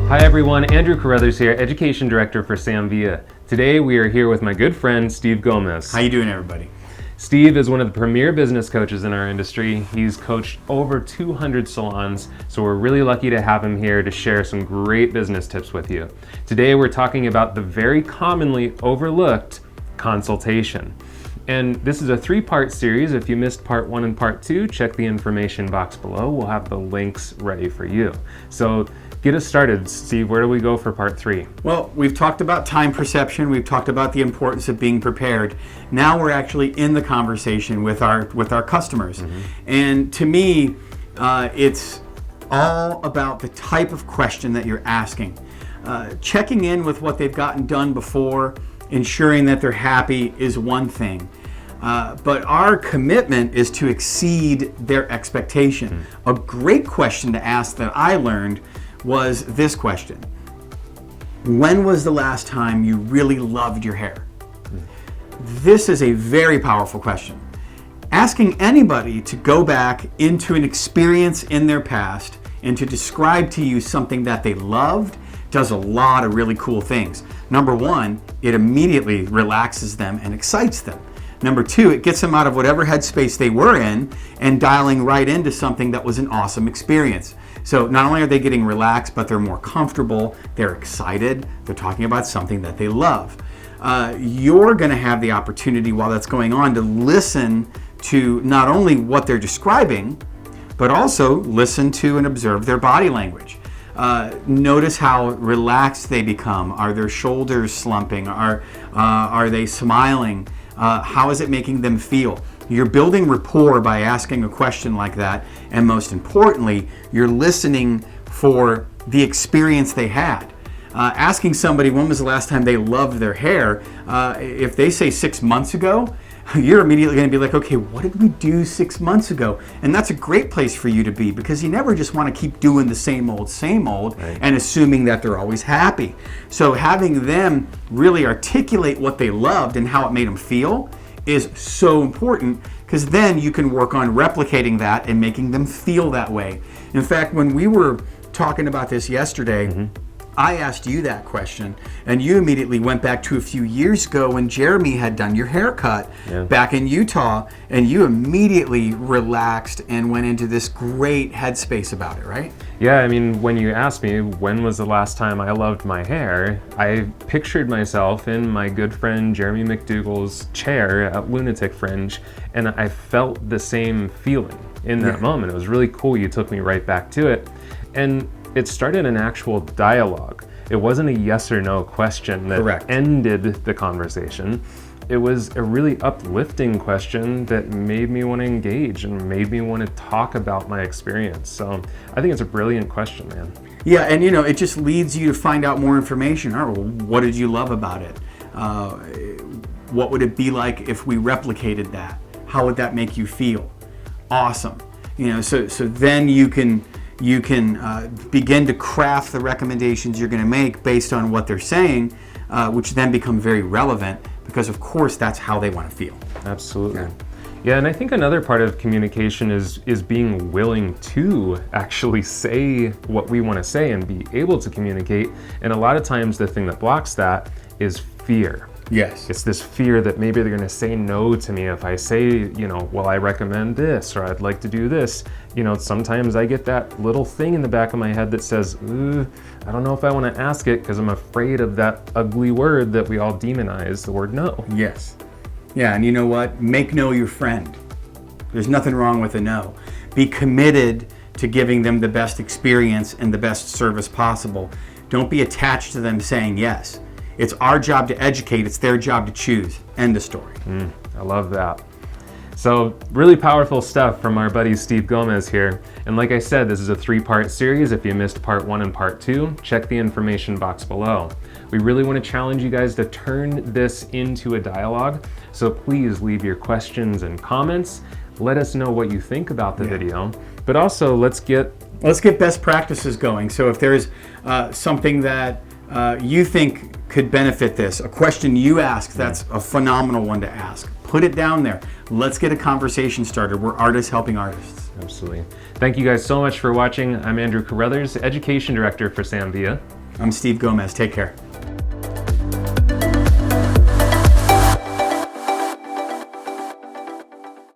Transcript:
Hi everyone, Andrew Carruthers here, Education Director for Samvia. Today we are here with my good friend Steve Gomez. How you doing, everybody? Steve is one of the premier business coaches in our industry. He's coached over 200 salons, so we're really lucky to have him here to share some great business tips with you. Today we're talking about the very commonly overlooked consultation. And this is a 3-part series. If you missed part 1 and part 2, check the information box below. We'll have the links ready for you. So get us started. Steve, where do we go for part 3? Well, we've talked about time perception. We've talked about the importance of being prepared. Now we're actually in the conversation with our customers. And to me, it's all about the type of question that you're asking. Checking in with what they've gotten done before, ensuring that they're happy is one thing. But our commitment is to exceed their expectation. A great question to ask that I learned was this question: when was the last time you really loved your hair? This is a very powerful question. Asking anybody to go back into an experience in their past and to describe to you something that they loved does a lot of really cool things. Number one, it immediately relaxes them and excites them. Number two, it gets them out of whatever headspace they were in and dialing right into something that was an awesome experience. So not only are they getting relaxed, but they're more comfortable, they're excited, they're talking about something that they love. You're going to have the opportunity while that's going on to listen to not only what they're describing, but also listen to and observe their body language. Notice how relaxed they become. Are their shoulders slumping? Are they smiling? How is it making them feel? You're building rapport by asking a question like that, and most importantly, you're listening for the experience they had. Asking somebody when was the last time they loved their hair, if they say 6 months ago, you're immediately going to be like, okay, what did we do 6 months ago? And that's a great place for you to be, because you never just want to keep doing the same old, right, and assuming that they're always happy. So having them really articulate what they loved and how it made them feel is so important, because then you can work on replicating that and making them feel that way. In fact, when we were talking about this yesterday, I asked you that question, and you immediately went back to a few years ago when Jeremy had done your haircut back in Utah, and you immediately relaxed and went into this great headspace about it, right? Yeah, I mean, when you asked me when was the last time I loved my hair, I pictured myself in my good friend Jeremy McDougall's chair at Lunatic Fringe, and I felt the same feeling in that moment. It was really cool. You took me right back to it. And it started an actual dialogue. It wasn't a yes or no question that ended the conversation. It was a really uplifting question that made me want to engage and made me want to talk about my experience. So I think it's a brilliant question, man. Yeah, and you know, it just leads you to find out more information. All right, well, what did you love about it? What would it be like if we replicated that? How would that make you feel? Awesome. You know, so then you can begin to craft the recommendations you're going to make based on what they're saying, which then become very relevant, because of course that's how they want to feel. Absolutely. Yeah, and I think another part of communication is being willing to actually say what we want to say and be able to communicate. And a lot of times the thing that blocks that is fear. Yes. It's this fear that maybe they're going to say no to me if I say, you know, well, I recommend this, or I'd like to do this. You know, sometimes I get that little thing in the back of my head that says, I don't know if I want to ask it because I'm afraid of that ugly word that we all demonize, the word no. Yes. Yeah, and you know what? Make no your friend. There's nothing wrong with a no. Be committed to giving them the best experience and the best service possible. Don't be attached to them saying yes. It's our job to educate, it's their job to choose. End of story. I love that. So really powerful stuff from our buddy Steve Gomez here. And like I said, this is a 3-part series. If you missed part 1 and part 2, check the information box below. We really want to challenge you guys to turn this into a dialogue. So please leave your questions and comments. Let us know what you think about the video. But also let's get best practices going. So if there's something that you think could benefit this, a question you ask that's a phenomenal one to ask, Put it down there. Let's get a conversation started. We're artists helping artists. Absolutely. Thank you guys so much for watching. I'm Andrew Carruthers, Education Director for Sam Villa. I'm Steve Gomez. Take care.